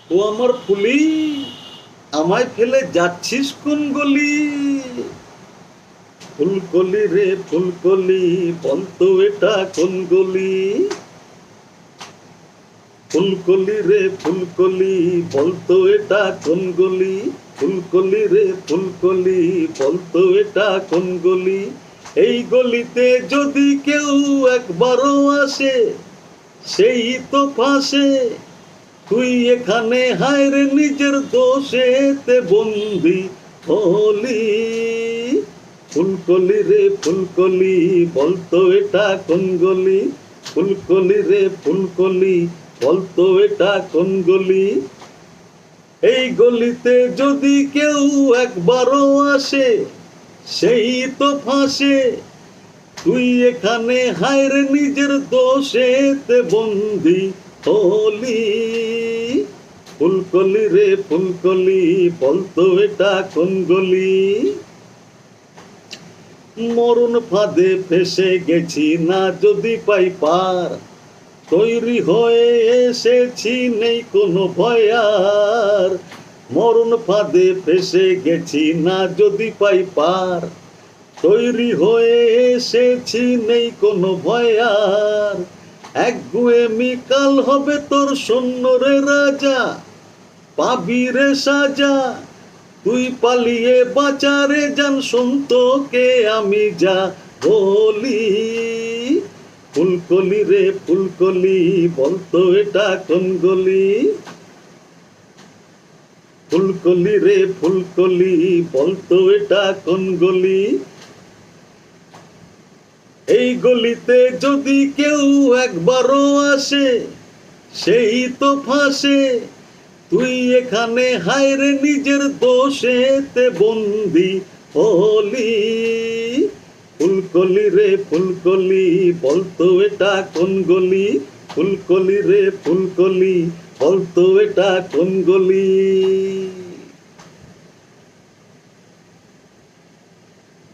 ও আমার ফুলি, আমায় ফেলে যাচ্ছিস কোন গলি? ফুলকলি রে ফুলকলি, বলতো এটা কোন গলি? ফুলকলি রে ফুলকলি, বলতো এটা কোন গলি? ফুলকলি রে ফুলকলি, বলতো এটা কোন গলি? এই গলিতে যদি কেউ একবারও আসে, সেই তো ফাঁসে। তুই এখানে হায় রে নিজের দোষেতে বন্দি হলি। ফুলকলি রে ফুলকলি, বলতো এটা কোন গলি? ফুলকলি রে ফুলকলি, বলতো এটা কোন গলি? এই গলিতে যদি কেউ একবারও আসে, সেই তো ফাঁসে। তুই এখানে হায় রে নিজের দোষেতে বন্দি হলি। ফুলকলি রে ফুলকলি, বলতো এটা কোন গলি? মরণ ফাঁদে ফেসে গেছি না যদি পাই পার, তৈরি হয়ে এসেছি নেই কোনো ভয় আর। মরণ ফাঁদে ফেসে গেছি না যদি পাই পার, তৈরি হয়ে এসেছি নেই কোনো ভয় আর। একগুঁয়েমি কাল হবে তোর সৈন্য রে রাজা, পাবি রে সাজা। তুই পালিয়ে বাঁচারে জান সন্তকে আমি যা বলি। ফুলকলি রে ফুলকলি, বলতো এটা কোন গলি? ফুলকলি রে ফুলকলি, বলতো এটা কোন গলি? এই গলিতে যদি কেউ একবারও আসে, সেই তো ফাঁসে। তুই এখানে হায় রে নিজের দোষেতে বন্দি হলি। ফুলকলি রে ফুলকলি, বলতো এটা কোন গলি? ফুলকলি রে ফুলকলি, বলতো এটা কোন গলি?